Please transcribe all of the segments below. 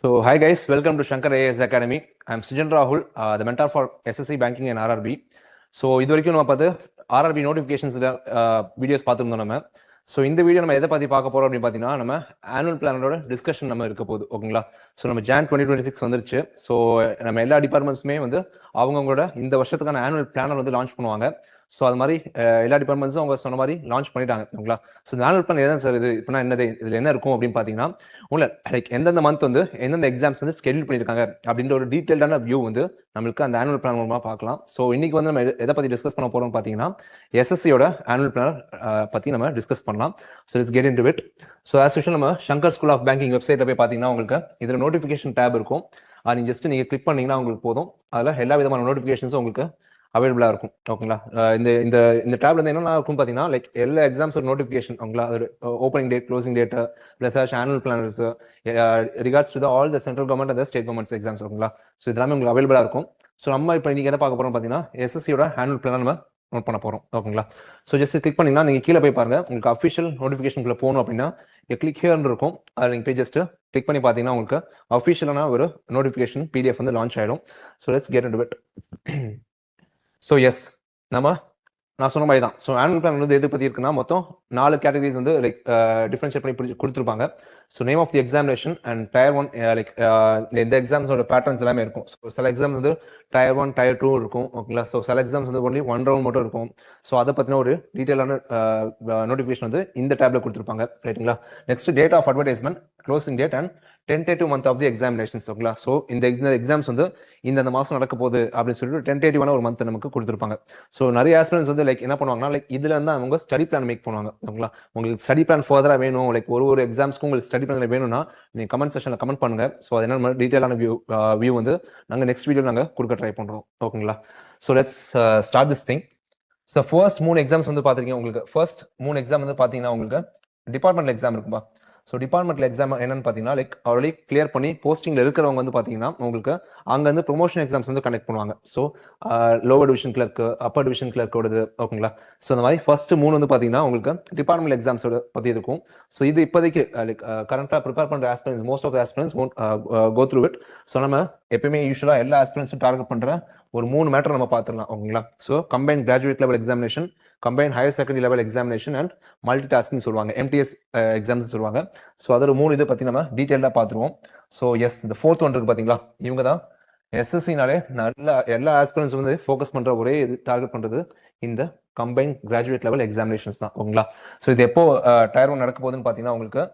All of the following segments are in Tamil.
So, hi guys, welcome to Shankar AS Academy. I'm Sujan Rahul, the mentor for SSC Banking and RRB. So, இது வரைக்கும் நம்ம பார்த்து RRB நோட்டிஃபிகேஷன்ஸ் வீடியோஸ் பார்த்துருந்தோம் நம்ம. ஸோ இந்த வீடியோ நம்ம எதை பற்றி பார்க்க போகிறோம் அப்படின்னு பார்த்தீங்கன்னா நம்ம ஆனுவல் பிளானோட டிஸ்கஷன் நம்ம இருக்க போகுது ஓகேங்களா. ஸோ நம்ம ஜான் 2026 வந்துருச்சு. ஸோ நம்ம எல்லா டிபார்ட்மெண்ட்ஸுமே வந்து அவங்களோட இந்த வருஷத்துக்கான ஆனுவல் பிளானர் வந்து லான்ச் பண்ணுவாங்க. ஸோ அது மாதிரி எல்லா டிபார்ட்மெண்ட்ஸும் அவங்க சொன்ன மாதிரி லான்ச் பண்ணிட்டாங்க ஓகேங்களா. ஸோ இந்த ஆனுவல் பிளான் எதாவது சார் இது இப்போனா என்னது இதில் என்ன இருக்கும் அப்படின்னு பார்த்தீங்கன்னா உங்களை லைக் எந்தெந்த மந்த் வந்து எந்தெந்த எக்ஸாம்ஸ் வந்து ஸ்கெடியூல் பண்ணியிருக்காங்க அப்படின்ற ஒரு டீட்டெயில்டான வியூ வந்து நம்மளுக்கு அந்த ஆனுவல் பிளான் மூலமாக பார்க்கலாம். ஸோ இன்னைக்கு வந்து நம்ம எதை பற்றி டிஸ்கஸ் பண்ண போகிறோம்னு பார்த்தீங்கன்னா எஸ்எஸ்சியோட ஆனுவல் பிளான் பற்றி நம்ம டிஸ்கஸ் பண்ணலாம். So it's get in to it. So as usual நம்ம சங்கர் ஸ்கூல் ஆஃப் பேங்கிங் வெப்சைட்டில் போய் பார்த்தீங்கன்னா உங்களுக்கு இதில் நோட்டிஃபிகேஷன் டேப் இருக்கும். அது நீங்கள் ஜஸ்ட் நீங்கள் கிளிக் பண்ணீங்கன்னா உங்களுக்கு போதும். அதில் எல்லா விதமான நோட்டிஃபிகேஷன்ஸும் உங்களுக்கு அவைலபிளாக இருக்கும் ஓகேங்களா. இந்த இந்த இந்த டேப்ல வந்து என்னென்ன இருக்கும் பார்த்தீங்கன்னா லைக் எல்லா எக்ஸாம்ஸோட நோட்டிஃபிகேஷன் ஓகேங்களா, அது opening date, closing date, plus annual planners records to all the central government and state governments exams ஓகேங்களா. ஸோ இதெல்லாமே உங்களுக்கு அவைலபிளாக இருக்கும். ஸோ நம்ம இப்போ நீங்கள் என்ன பார்க்க போகிறோம் பார்த்தீங்கன்னா எஸ்எஸ்சியோட ஆனுவல் பிளான் நம்ம நோட் பண்ண போகிறோம் ஓகேங்களா. ஸோ ஜஸ்ட் கிளிக் பண்ணிங்கன்னா நீங்கள் கீழே போய் பாருங்க, உங்களுக்கு அஃபிஷியல் நோட்டிஃபிகேஷனுக்குள்ள போகணும் அப்படின்னா கிளிக் ஹியர்னு இருக்கும். அதில் நீங்கள் போய் ஜஸ்ட் கிளிக் பண்ணி பார்த்தீங்கன்னா உங்களுக்கு அஃபிஷியலான ஒரு நோட்டிஃபிகேஷன் பிடிஎஃப் வந்து லான்ச் ஆகிடும். So let's get into it. So as நான் சொன்ன மாதிரி தான். ஸோ ஆனுவல் பிளான் வந்து எது பற்றி இருக்குன்னா மொத்தம் 4 கேட்டகரிஸ் வந்து லைக் டிஃபரன்ஷியேட் பண்ணி கொடுத்துருப்பாங்க. So name of the examination and tier 1 like இந்த எக்ஸாம்ஸோட பேட்டர்ன்ஸ் எல்லாமே இருக்கும். ஸோ சில எக்ஸாம்ஸ் வந்து டயர் 1 டயர் 2 இருக்கும் ஓகேங்களா. ஸோ சில எக்ஸாம்ஸ் வந்து ஒன்லி 1 ரவுண்ட் மட்டும் இருக்கும். ஸோ அதை பற்றின ஒரு டீட்டெயிலான நோட்டிஃபிகேஷன் வந்து இந்த டேப்ல கொடுத்துருப்பாங்க ரைட்டுங்களா. Next date of advertisement, closing date and tentative month of the examinations ஓகேங்களா. ஸோ இந்த எக்ஸாம்ஸ் வந்து இந்த மாதம் நடக்க போகுது அப்படின்னு சொல்லிட்டு டென்டேட்டிவான ஒரு மந்த் நமக்கு கொடுத்துருப்பாங்க. ஸோ நிறைய ஆஸ்பிரன்ஸ் வந்து லைக் என்ன பண்ணுவாங்கன்னா லைக் இதுல இருந்து அவங்க ஸ்டடி பிளான் மேக் பண்ணுவாங்க ஓகேங்களா. உங்களுக்கு ஸ்டடி பிளான் ஃபர்தரா வேணும், லைக் ஒரு எக்ஸாம்ஸ்க்கும் உங்களுக்கு ஸ்டடி பிளான் வேணும்னா நீங்க கமெண்ட் செக்ஷன்ல கமெண்ட் பண்ணுங்க. ஸோ அது என்ன டீட்டெயிலான வியூ வந்து நாங்கள் நெக்ஸ்ட் வீடியோ நாங்கள் கொடுக்க ட்ரை பண்றோம் ஓகேங்களா. So let's start this thing. So first 3 exams வந்து பார்த்துருக்கீங்க. உங்களுக்கு ஃபர்ஸ்ட் 3 எக்ஸாம் வந்து பார்த்தீங்கன்னா உங்களுக்கு டிபார்ட்மெண்ட் எக்ஸாம் இருக்குப்பா. ஸோ டிபார்ட்மெண்ட்ல எக்ஸாம் என்னன்னு பார்த்தீங்கன்னா லைக் ஆல்ரெடி கிளியர் பண்ணி போஸ்டிங்ல இருக்கிறவங்க வந்து பார்த்தீங்கன்னா உங்களுக்கு அங்கே வந்து ப்ரொமோஷன் எக்ஸாம்ஸ் வந்து கனெக்ட் பண்ணுவாங்க. So lower division clerk, upper division கிளர்க்கோடது ஓகேங்களா. ஸோ அந்த மாதிரி ஃபர்ஸ்ட் 3 வந்து பார்த்தீங்கன்னா உங்களுக்கு டிபார்ட்மெண்ட் எக்ஸாம்ஸோட பற்றி இருக்கும். ஸோ இது இப்போதைக்கு லைக் கரண்டாக ப்ரிப்பேர் பண்ணுற aspirants most of aspirants go through it. So நம்ம எப்பயுமே யூஸ்வலாக எல்லா ஆஸ்பிரன்ஸும் டார்கெட் பண்ணுற ஒரு 3 மேட்டர் நம்ம பார்த்துடலாம் ஓகேங்களா. So combine graduate level examination, combine higher secondary level examination and multi tasking சொல்லுவாங்க, MTS எக்ஸாம்ஸ் சொல்லுவாங்க. ஸோ அதோட 3 இதை பற்றி நம்ம டீட்டெயிலாக பார்த்துருவோம். ஸோ எஸ் இந்த 4th ஒன் இருக்கு பார்த்தீங்களா, இவங்க தான் எஸ்எஸ்சினாலே நல்ல எல்லா ஆஸ்பிரன்ஸ் வந்து ஃபோக்கஸ் பண்ணுற ஒரே இது டார்கெட் பண்ணுறது இந்த கம்பைன் கிராஜுவேட் லெவல் எக்ஸாமினேஷன்ஸ் தான் ஓகேங்களா. ஸோ இது எப்போ டயர் 1 நடக்க போகுதுன்னு பார்த்தீங்கன்னா உங்களுக்கு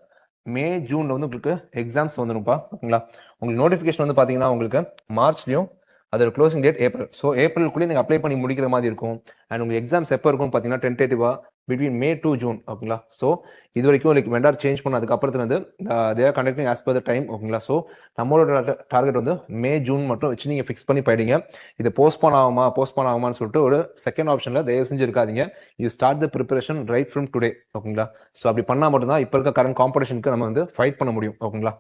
மே ஜூன்ல வந்து உங்களுக்கு எக்ஸாம்ஸ் வந்துடும்ப்பா ஓகேங்களா. உங்களுக்கு நோட்டிஃபிகேஷன் வந்து பார்த்தீங்கன்னா உங்களுக்கு மார்ச்லயும் அதோட க்ளோசிங் டேட் ஏப்ரல். ஸோ ஏப்ரலுக்குள்ளே நீங்கள் அப்ளை பண்ணி முடிக்கிற மாதிரி இருக்கும். அண்ட் உங்களுக்கு எக்ஸாம்ஸ் எப்போ இருக்கும் பார்த்தீங்கன்னா டென்டேட்டிவா பிட்வீன் மே டு ஜூன் ஓகேங்களா. ஸோ இது வரைக்கும் லைக் வெண்டார் சேஞ்ச் பண்ண அதுக்கப்புறத்துல வந்து their conducting as per the time ஓகேங்களா. ஸோ நம்மளோட டார்கெட் வந்து மே ஜூன் மட்டும் வச்சு நீங்கள் ஃபிக்ஸ் பண்ணி போயிடுங்க. இது போஸ்ட்போன் ஆகுமான்னு சொல்லிட்டு ஒரு செகண்ட் ஆப்ஷனில் தயவு செஞ்சு இருக்காதீங்க. You start the preparation right from today ஓகேங்களா. ஸோ அப்படி பண்ணால் மட்டும்தான் இப்போ இருக்க கரண்ட் காம்படிஷனுக்கு நம்ம வந்து ஃபைட் பண்ண முடியும் ஓகேங்களா.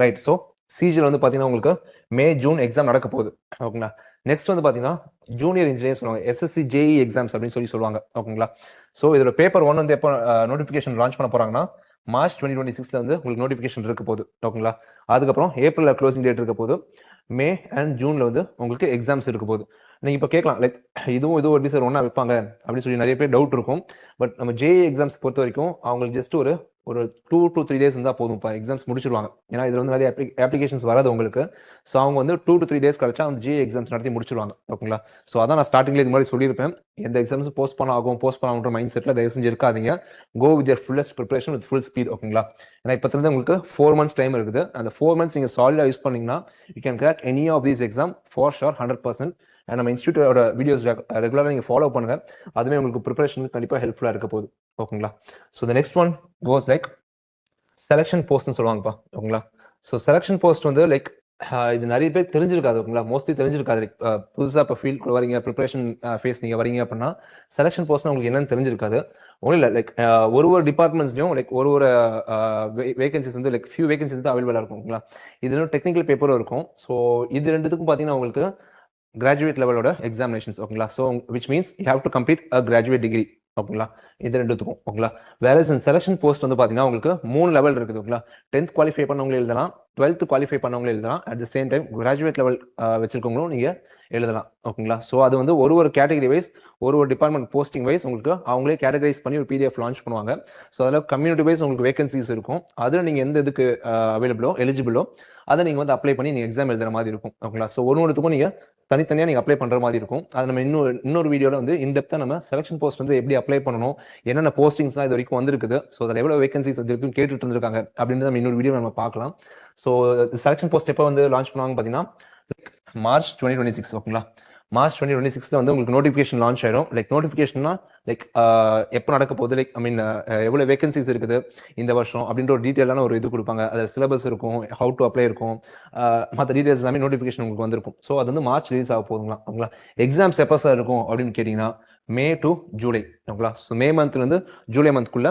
ரைட். ஸோ சிஜியில் வந்து பார்த்தீங்கன்னா உங்களுக்கு மே ஜூன் எக்ஸாம் நடக்க போகுது ஓகேங்களா. நெக்ஸ்ட் வந்து பார்த்தீங்கன்னா ஜூனியர் இன்ஜினியர் சொல்லுவாங்க, SSC JE எக்ஸாம்ஸ் அப்படின்னு சொல்லுவாங்க ஓகேங்களா. ஸோ இதோட பேப்பர் 1 வந்து எப்போ நோட்டிஃபிகேஷன் லான்ச் பண்ண போறாங்கன்னா மார்ச் 2026 வந்து உங்களுக்கு நோட்டிஃபிகேஷன் இருக்க போகுது ஓகேங்களா. அதுக்கப்புறம் ஏப்ரலில் க்ளோசிங் டேட் இருக்க போகுது, மே அண்ட் ஜூன்ல வந்து உங்களுக்கு எக்ஸாம்ஸ் இருக்க போகுது. நீங்க இப்போ கேட்கலாம் லைக் இதுவும் எப்படி சார் ஒன்றா வைப்பாங்க அப்படின்னு சொல்லி நிறைய பேர் டவுட் இருக்கும். பட் நம்ம JE எக்ஸாம்ஸ் பொறுத்த வரைக்கும் அவங்களுக்கு ஜஸ்ட் ஒரு 2 to 3 டேஸ் இருந்தால் போதும், இப்போ எக்ஸாம்ஸ் முடிச்சிருவாங்க. ஏன்னா இதில் வந்து நிறைய அப்ளிகேஷன்ஸ் வராது உங்களுக்கு. ஸோ அவங்க வந்து 2 to 3 டேஸ் கழிச்சா அந்த JE எக்ஸாம்ஸ் நடத்தி முடிச்சிருவாங்க ஓகேங்களா. ஸோ அதான் நான் ஸ்டார்டிங்ல இது மாதிரி சொல்லியிருப்பேன், எந்த எக்ஸாம்ஸ் போஸ்ட் பண்ண மைண்ட் செட்டில் தயவு செஞ்சு இருக்காதீங்க. Go with your fullest preparation with full speed ஓகேங்களா. ஏன்னா இப்போ வந்து உங்களுக்கு 4 months டைம் இருக்குது. அந்த 4 months நீங்கள் சாலிடாக யூஸ் பண்ணீங்கன்னா you can crack any of these exam for sure 100%. And நம்ம இன்ஸ்டியூட்டோட வீடியோஸ் ரெகுலராக நீங்கள் ஃபாலோ பண்ணுங்க, அதுவே உங்களுக்கு ப்ரிப்பரேஷனுக்கு கண்டிப்பாக ஹெல்ப்ஃபுல்லாக இருக்க போகுது ஓகேங்களா. So the next one goes like selection போஸ்ட்னு சொல்லுவாங்கப்பா ஓகேங்களா. ஸோ செலெக்ஷன் போஸ்ட் வந்து லைக் இது நிறைய பேர் தெரிஞ்சிருக்காது ஓகேங்களா, மோஸ்ட்லி தெரிஞ்சிருக்காது. லைக் புதுசாக இப்போ ஃபீல்டு வரீங்க, ப்ரிப்பரேஷன் ஃபேஸ் நீங்கள் வரீங்க அப்படின்னா செலெக்ஷன் போஸ்ட் உங்களுக்கு என்னன்னு தெரிஞ்சிருக்காது. ஒன்றும் இல்லை லைக் ஒரு டிபார்ட்மெண்ட்ஸ்லையும் லைக் ஒரு வேகன்சிஸ் வந்து லைக் ஃபியூ வேகன்சிஸ் தான் அவைலபிளாக இருக்கும் ஓகேங்களா. இது டெக்னிக்கல் பேப்பரும் இருக்கும். ஸோ இது ரெண்டுத்துக்கும் பார்த்தீங்கன்னா உங்களுக்கு கிராஜுவேட் லெவலோட எக்ஸாமினேஷன்ஸ் ஓகேங்களா. So which means you have to complete a graduate degree ஓகேங்களா, இது ரெண்டுத்துக்கும். ஓகேங்களா, வேற செலெக்ஷன் போஸ்ட் வந்து பாத்தீங்கன்னா உங்களுக்கு 3 லெவல் இருக்குது. ஓகேங்களா, 10th குவாலிஃபை பண்ணவங்களும் எழுதலாம், 12th குவாலிஃபை பண்ணவங்களும் எழுதலாம், at the same time graduate level வச்சிருக்கவங்களும் நீங்க எழுதலாம். ஓகேங்களா, ஸோ அது வந்து ஒரு கேட்டகரி வைஸ் ஒரு டிபார்ட்மெண்ட் போஸ்டிங் வைஸ் உங்களுக்கு அவங்களே கேட்டகரைஸ் பண்ணி ஒரு பிடிஎஃப் லான்ச் பண்ணுவாங்க. ஸோ அதில் கம்யூனிட்டி வைஸ் உங்களுக்கு வேகன்சிஸ் இருக்கும். அதில் நீங்கள் எந்த இதுக்கு அவைலபிளோ எலிஜிபிளோ அதை நீங்கள் வந்து அப்ளை பண்ணி நீங்கள் எக்ஸாம் எழுதுற மாதிரி இருக்கும். ஓகேங்களா, ஸோ ஒன்றுத்துக்கும் நீங்கள் தனித்தனியாக நீங்கள் அப்ளை பண்ணுற மாதிரி இருக்கும். அது நம்ம இன்னொரு வீடியோவில் வந்து இன்டெப்த்தாக நம்ம செலக்ஷன் போஸ்ட் வந்து எப்படி அப்ளை பண்ணணும், என்னென்ன போஸ்டிங்ஸ்லாம் இது வரைக்கும் வந்திருக்குது, ஸோ அதில் எவ்வளோ வேகன்சிஸ் இருக்குன்னு கேட்டுட்டு இருந்திருக்காங்க அப்படின்றது நம்ம இன்னொரு வீடியோ நம்ம பார்க்கலாம். ஸோ செலக்ஷன் போஸ்ட் எப்போ வந்து லான்ச் பண்ணுவாங்க பார்த்தீங்கன்னா மார்ச் 2026. ஓகேங்களா, மார்ச் 2026 வந்து உங்களுக்கு நோட்டிஃபிகேஷன் லான்ச் ஆயிடும். லைக் நோட்டிஃபிகேஷன்னா லைக் எப்போ நடக்க போகுது, லைக் ஐ மீன் எவ்வளோ வேகன்சிஸ் இருக்குது இந்த வருஷம் அப்படின்ற ஒரு டீட்டெயிலான ஒரு இது கொடுப்பாங்க. அதில் சிலபஸ் இருக்கும், ஹவு டு அப்ளை இருக்கும், மற்ற டீட்டெயில்ஸ் எல்லாமே நோட்டிஃபிகேஷன் உங்களுக்கு வந்திருக்கும். ஸோ அது வந்து மார்ச் ரிலீஸ் ஆக போகுதுங்களா. ஓகேங்களா, எக்ஸாம்ஸ் எப்போ சார் இருக்கும் அப்படின்னு கேட்டிங்கன்னா மே டு ஜூலை. ஓகேங்களா, ஸோ மே மந்த்லேருந்து ஜூலை மந்த்க்குள்ள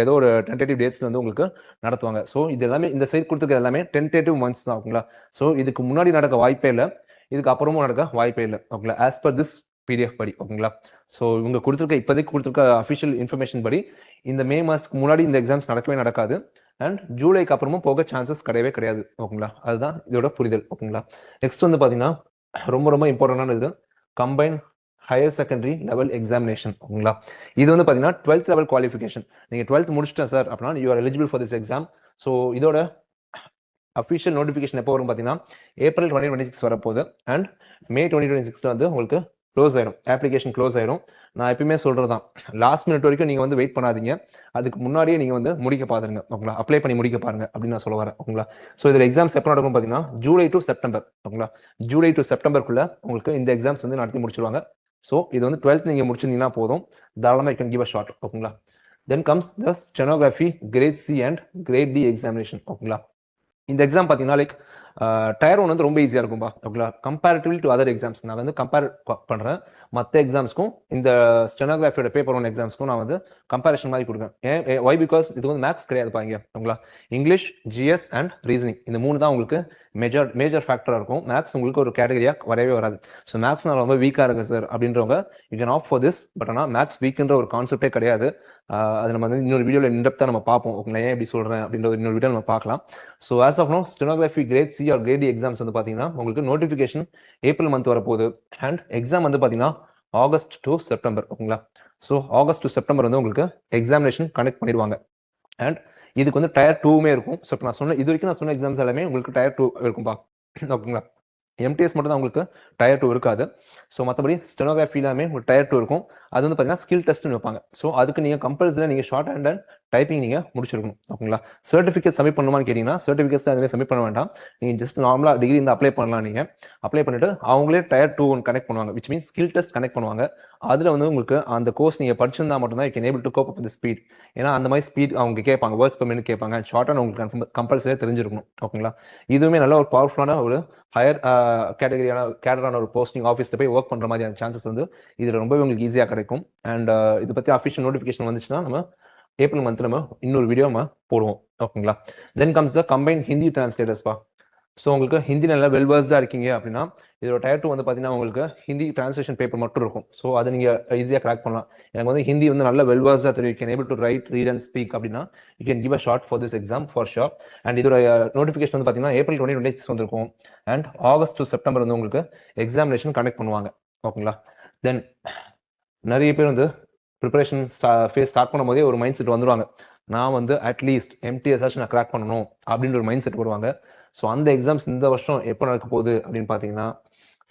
ஏதோ ஒரு டென்டேட்டிவ் டேட்ஸ் வந்து உங்களுக்கு நடத்துவாங்க. ஸோ இது எல்லாமே இந்த சைட் கொடுத்துருக்க எல்லாமே டென்டேட்டிவ் மந்த்ஸ் தான். ஓகேங்களா, ஸோ இதுக்கு முன்னாடி நடக்க வாய்ப்பே இல்லை, இதுக்கு அப்புறமும் நடக்க வாய்ப்பே இல்லை. ஓகேங்களா, ஆஸ் பர் திஸ் பிடிஎஃப் படி. ஓகேங்களா, ஸோ இவங்க கொடுத்துருக்க இப்போதைக்கு கொடுத்துருக்க அஃபிஷியல் இன்ஃபர்மேஷன் படி இந்த மே மாதத்துக்கு முன்னாடி இந்த எக்ஸாம்ஸ் நடக்கவே நடக்காது, அண்ட் ஜூலைக்கு அப்புறமும் போக சான்சஸ் கிடையவே கிடையாது. ஓகேங்களா, அதுதான் இதோட புரிதல். ஓகேங்களா, நெக்ஸ்ட் வந்து பார்த்தீங்கன்னா ரொம்ப இம்பார்ட்டன்டான இது combine higher secondary level examination. ஓகேங்களா, இது வந்து பார்த்தீங்கன்னா 12th லெவல் குவாலிஃபிகேஷன். நீங்கள் 12th முடிச்சிட்டேன் சார் அப்படின்னா you are eligible for this exam. So இதோட அஃபிஷியல் நோட்டிஃபிகேஷன் எப்போ வரும் பார்த்தீங்கன்னா ஏப்ரல் 2026 வரப்போகுது, அண்ட் மே 2026 வந்து உங்களுக்கு க்ளோஸ் ஆயிடும், அப்ளிகேஷன் க்ளோஸ் ஆயிடும். நான் எப்பயுமே சொல்கிறது தான், லாஸ்ட் மினிட் வரைக்கும் நீங்கள் வந்து வெயிட் பண்ணாதீங்க, அதுக்கு முன்னாடியே நீங்கள் வந்து முடிக்க பாருங்க. ஓகேங்களா, அப்ளை பண்ணி முடிக்க பாருங்க அப்படின்னு நான் சொல்ல வரேன். ஓகேங்களா, ஸோ இதில் எக்ஸாம்ஸ் எப்போ நடக்கும் பார்த்தீங்கன்னா ஜூலை டு செப்டம்பர். ஓகேங்களா, ஜூலை டு செப்டம்பருக்குள்ள உங்களுக்கு இந்த எக்ஸாம்ஸ் வந்து நடத்தி முடிச்சிருவாங்க. ஸோ இது வந்து 12th நீங்கள் முடிச்சிருந்தீங்கன்னா போதும், தாராளமாக you can give a shot. ஓகேங்களா, then comes the stenography grade C and grade D examination. ஓகேங்களா, இந்த எக்ஸாம் பார்த்தீங்கன்னா லைக் டயர் 1 வந்து ரொம்ப ஈஸியாக இருக்கும்பா. ஓகேங்களா, கம்பேரிட்டிவ்லி டு அதர் எக்ஸாம்ஸ் நான் வந்து கம்பேர் பண்ணுறேன். மற்ற எக்ஸாம்ஸ்க்கும் இந்த ஸ்டெனோகிராஃபியோட பேப்பர் 1 எக்ஸாம்ஸ்க்கும் நான் வந்து கம்பேரிஷன் மாதிரி கொடுக்குறேன். ஏன் ஒய் பிகாஸ் இது வந்து மேக்ஸ் கிடையாதுப்பா இங்கே. ஓகேங்களா, இங்கிலீஷ், ஜிஎஸ் அண்ட் ரீசனிங் இந்த 3 தான் உங்களுக்கு மேஜர் ஃபேக்டராக இருக்கும். மேக்ஸ் உங்களுக்கு ஒரு கேட்டகரியாக வரவே வராது. ஸோ மேக்ஸ் நான் ரொம்ப வீக்காக இருக்கு சார் அப்படின்றவங்க you can opt for this. But ஆனால் மேக்ஸ் வீக்குன்ற ஒரு கான்செப்டே கிடையாது. அது நம்ம வந்து இன்னொரு வீடியோவில் இன்டெப்த்தாக நம்ம பார்ப்போம். ஓகேங்களா, ஏன் எப்படி சொல்கிறேன் அப்படின்ற இன்னொரு வீடியோ நம்ம பார்க்கலாம். So as of now stenography grade C or grade D exams வந்து பார்த்தீங்கன்னா உங்களுக்கு நோட்டிஃபிகேஷன் ஏப்ரல் மந்த் வரப்போகுது, அண்ட் எக்ஸாம் வந்து பார்த்தீங்கன்னா ஆகஸ்ட் டு செப்டம்பர். ஓகேங்களா, ஸோ ஆகஸ்ட் டு செப்டம்பர் வந்து உங்களுக்கு எக்ஸாமினேஷன் கனெக்ட் பண்ணிடுவாங்க, அண்ட் இதுக்கு வந்து டயர் 2மே இருக்கும். ஸோ இப்போ நான் சொன்ன இது வரைக்கும் நான் சொன்ன எக்ஸாம்ஸ் எல்லாமே உங்களுக்கு டயர் 2 இருக்கும்பா. ஓகேங்களா, எம்டிஎஸ் மட்டும் தான் உங்களுக்கு டயர் 2 இருக்காது. ஸோ மற்றபடி ஸ்டெனோகிராஃபி எல்லாமே உங்களுக்கு டயர் 2 இருக்கும். அது வந்து பார்த்தீங்கன்னா ஸ்கில் டெஸ்ட்னு வைப்பாங்க. ஸோ அதுக்கு நீங்கள் கம்பல்சரி நீங்கள் ஷார்ட் ஹேண்ட் அண்ட் டைப்பிங் நீங்கள் முடிச்சிருக்கணும். ஓகேங்களா, சர்டிஃபிகேட் சப்மிட் பண்ணுமான்னு கேட்டிங்கன்னா சர்டிஃபிகேட்ஸ் அதுவே சப்மிட் பண்ண வேண்டாம். நீங்கள் ஜஸ்ட் நார்மலாக டிகிரி இந்த அப்ளை பண்ணலாம். நீங்கள் அப்ளை பண்ணிட்டு அவங்களே டயர் 2 கனெக்ட் பண்ணுவாங்க, which means skill test connect பண்ணுவாங்க. அதில் வந்து உங்களுக்கு அந்த கோர்ஸ் நீங்கள் படிச்சிருந்தா மட்டும்தான் you can able to cope up with speed. ஏன்னா அந்த மாதிரி ஸ்பீட் அவங்க கேட்பாங்க, வேர்ட்ஸ் பெர் மினிட் கேட்பாங்க, அண்ட் ஷார்ட் ஹேண்ட் உங்களுக்கு கம்பல்சரியாக தெரிஞ்சிருக்கணும். ஓகேங்களா, இதுவுமே நல்ல ஒரு பவர்ஃபுல்லான ஒரு ஹையர் கேடரான ஒரு போஸ்டிங் ஆஃபீஸில் போய் ஒர்க் பண்ணுற மாதிரியான சான்சஸ் வந்து இதில் ரொம்பவே உங்களுக்கு ஈஸியாக கிடைக்கும். அண்ட் இதை பற்றி அஃபிஷியல் நோட்டிஃபிகேஷன் வந்துச்சுன்னா நம்ம ஏப்ரல் மந்த் நம்ம இன்னொரு வீடியோ நம்ம போடுவோம். ஓகேங்களா, then comes the combine Hindi டிரான்ஸ்லேட்டர்ஸ்பா. ஸோ உங்களுக்கு ஹிந்தி நல்லா வெல்வர்ஸ்டாக இருக்கீங்க அப்படின்னா இதோட டயர் 2 வந்து பார்த்தீங்கன்னா உங்களுக்கு ஹிந்தி டிரான்ஸ்லேஷன் பேப்பர் மட்டும் இருக்கும். ஸோ அதை நீங்கள் ஈஸியாக கிராக் பண்ணலாம். எனக்கு வந்து ஹிந்தி வந்து நல்ல வெல்வர்ஸ்டாக தெரியும், you can able to write, read and speak அப்படின்னா you can give a shot for this exam for sure. And இதோட நோட்டிஃபிகேஷன் வந்து பார்த்தீங்கன்னா ஏப்ரல் 2026 வந்திருக்கும், அண்ட் ஆகஸ்ட் டு செப்டம்பர் வந்து உங்களுக்கு எக்ஸாமினேஷன் கனெக்ட் பண்ணுவாங்க. ஓகேங்களா, தென் நிறைய பேர் வந்து ப்ரிப்பரேஷன் ஃபேஸ் ஸ்டார்ட் பண்ணும்போதே ஒரு மைண்ட் செட் வந்துடுவாங்க, நான் வந்து அட்லீஸ்ட் எம்டிஎஸ் நான் கிராக் பண்ணணும் அப்படின்ற ஒரு மைண்ட் செட் வருவாங்க. ஸோ அந்த எக்ஸாம்ஸ் இந்த வருஷம் எப்போ நடக்க போகுது அப்படின்னு பார்த்தீங்கன்னா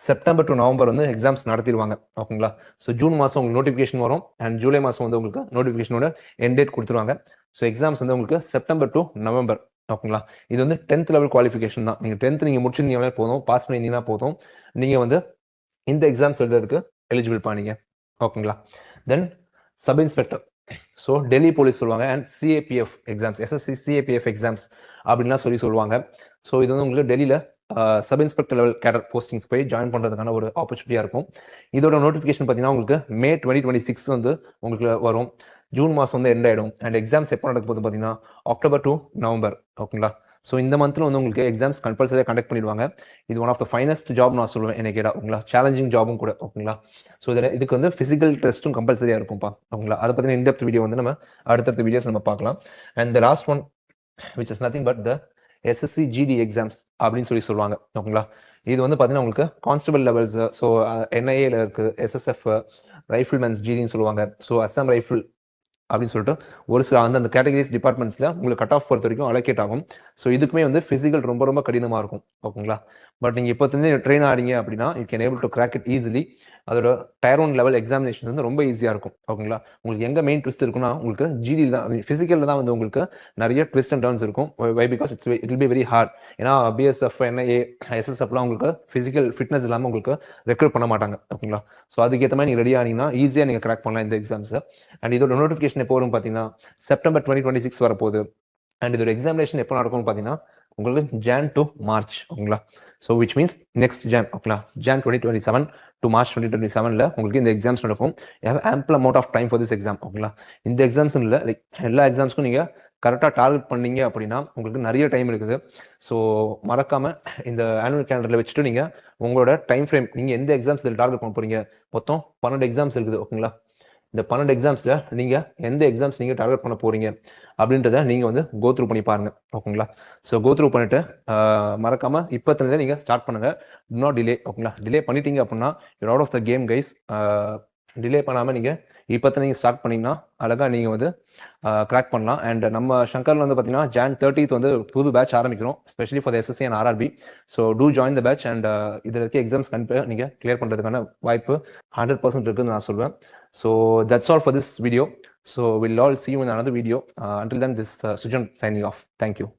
செப்டம்பர் டு நவம்பர் வந்து எக்ஸாம்ஸ் நடத்திடுவாங்க. ஓகேங்களா, ஸோ ஜூன் மாதம் உங்களுக்கு நோட்டிஃபிகேஷன் வரும், அண்ட் ஜூலை மாதம் வந்து உங்களுக்கு நோட்டிஃபிகேஷனோட எண்ட் டேட் கொடுத்துருவாங்க. ஸோ எக்ஸாம்ஸ் வந்து உங்களுக்கு செப்டம்பர் டு நவம்பர். ஓகேங்களா, இது வந்து 10th லெவல் குவாலிஃபிகேஷன் தான். நீங்கள் 10th நீங்கள் முடிச்சிருந்தீங்கன்னா போதும், பாஸ் பண்ணியிருந்தீங்கன்னா போதும், நீங்கள் வந்து இந்த எக்ஸாம்ஸ் எழுதுறதுக்கு எலிஜிபிள் பண்ணீங்க. ஓகேங்களா, then sub inspector, so Delhi police சொல்லுவாங்க, and CAPF exams, SSC CAPF exams அப்படின்லாம் சொல்லுவாங்க. ஸோ இது வந்து உங்களுக்கு டெல்லியில் sub inspector level cadre postings போய் ஜாயின் பண்ணுறதுக்கான ஒரு ஆப்பர்ச்சுனிட்டியாக இருக்கும். இதோட நோட்டிஃபிகேஷன் பார்த்தீங்கன்னா உங்களுக்கு மே 2026 வந்து உங்களுக்கு வரும், ஜூன் மாதம் வந்து எண்ட் ஆகிடும், அண்ட் எக்ஸாம்ஸ் எப்போ நடக்க போகுது பார்த்தீங்கன்னா அக்டோபர் டு நவம்பர். ஓகேங்களா, ஸோ இந்த மந்த்தில் வந்து உங்களுக்கு எக்ஸாம்ஸ் கம்பல்சரியாக கண்டக்ட் பண்ணிடுவாங்க. இது one of the finest job நான் சொல்லுவேன் எனக்கு கேட்டா. ஓகேங்களா, சேலஞ்சிங் ஜாபும் கூட. ஓகேங்களா, ஸோ இதுக்கு வந்து ஃபிசிக்கல் டெஸ்ட்டும் கம்பல்சரியாக இருக்கும்ப்பா. ஓகேங்களா, அதை பற்றின இன்டெப்த் வீடியோ வந்து நம்ம அடுத்தடுத்த வீடியோஸ் நம்ம பார்க்கலாம். And the last one which is nothing but the SSC GD exams அப்படின்னு சொல்லுவாங்க. ஓகேங்களா, இது வந்து பார்த்தீங்கன்னா உங்களுக்கு கான்ஸ்டபிள் லெவல்ஸ், ஸோ NIAல இருக்கு, SSF, ரைஃபிள்மேன்ஸ் ஜிடின்னு சொல்லுவாங்க, ஸோ அஸ்ஸாம் ரைஃபிள் அப்படின்னு சொல்லிட்டு ஒரு சில அந்த கேட்டகரிஸ் டிபார்ட்மெண்ட்ஸ்ல உங்களுக்கு கட் ஆஃப் பொறுத்த வரைக்கும் அலோகேட் ஆகும். ஸோ இதுக்குமே வந்து பிசிக்கல் ரொம்ப ரொம்ப கடினமாக இருக்கும். ஓகேங்களா, பட் நீங்கள் இப்போ ட்ரெயின் ஆடிங்க அப்படின்னா you can able to crack it easily. அதோட டயர் 1 லெவல் எக்ஸாமினேஷன் வந்து ரொம்ப ஈஸியாக இருக்கும். ஓகேங்களா, உங்களுக்கு எங்கே மெயின் ட்விஸ்ட் இருக்குன்னா உங்களுக்கு ஜிடி தான், ஃபிசிக்கலில் தான் வந்து உங்களுக்கு நிறைய ட்விஸ்ட் அண்ட் டர்ன்ஸ் இருக்கும். Why because it will be very hard. ஏன்னா BSF, NIA, SSFலாம் உங்களுக்கு ஃபிசிக்கல் ஃபிட்னஸ் இல்லாமல் உங்களுக்கு ரெக்ரூட் பண்ண மாட்டாங்க. ஓகேங்களா, ஸோ அதுக்கேற்ற மாதிரி நீங்கள் ரெடி ஆனீங்கன்னா ஈஸியாக நீங்கள் கிராக் பண்ணலாம் இந்த எக்ஸாம்ஸை. அண்ட் இதோட நோட்டிஃபிகேஷன் எப்போ வரும் பார்த்தீங்கன்னா September 2026 வரப்போகுது. அண்ட் இதோட எக்ஸாமினேஷன் எப்போ நடக்கும்னு பார்த்தீங்கன்னா உங்களுக்கு Jan to March. ஓகேங்களா, so which means next Jan. ஓகேங்களா, Jan 2027 to March 2027ல உங்களுக்கு இந்த எக்ஸாம்ஸ் நடக்கும். You have ample amount of time for this exam. ஓகேங்களா, இந்த எக்ஸாம்ஸ் இல்லை, லைக் எல்லா எக்ஸாம்ஸ்க்கும் நீங்கள் கரெக்டாக டார்கெட் பண்ணீங்க அப்படின்னா உங்களுக்கு நிறைய டைம் இருக்குது. ஸோ மறக்காம இந்த ஆனுவல் கேலண்டரில் வச்சுட்டு நீங்கள் உங்களோட டைம் ஃப்ரேம், நீங்கள் எந்த எக்ஸாம்ஸ் இதில் டார்கெட் பண்ண போறீங்க. மொத்தம் 12 எக்ஸாம்ஸ் இருக்குது. ஓகேங்களா, இந்த 12 எக்ஸாம்ஸ்ல நீங்க எந்த எக்ஸாம்ஸ் நீங்க டார்கெட் பண்ண போறீங்க அப்படின்றத நீங்க வந்து கோ த்ரூ பண்ணி பாருங்க. ஓகேங்களா, ஸோ கோ த்ரூ பண்ணிட்டு மறக்காம இப்போத்துல நீங்க ஸ்டார்ட் பண்ணுங்க. Do not delay. ஓகேங்களா, டிலே பண்ணிட்டீங்க அப்படின்னா you're out of the game guys. Delay பண்ணாம நீங்க இப்போத்த நீங்க ஸ்டார்ட் பண்ணீங்கன்னா அழகா நீங்க வந்து கிராக் பண்ணலாம். அண்ட் நம்ம சங்கர்ல வந்து பார்த்தீங்கன்னா Jan 30th வந்து புது பேட்ச் ஆரம்பிக்கிறோம், specially for SSC and RRB. So do join the batch. And இதில் இருக்க எக்ஸாம்ஸ் கண்டிப்பாக நீங்கள் கிளியர் பண்ணுறதுக்கான வாய்ப்பு 100% இருக்குன்னு நான் சொல்வேன். So that's all for this video. So we'll all see you in another video. Until then, this is Sujan signing off. Thank you.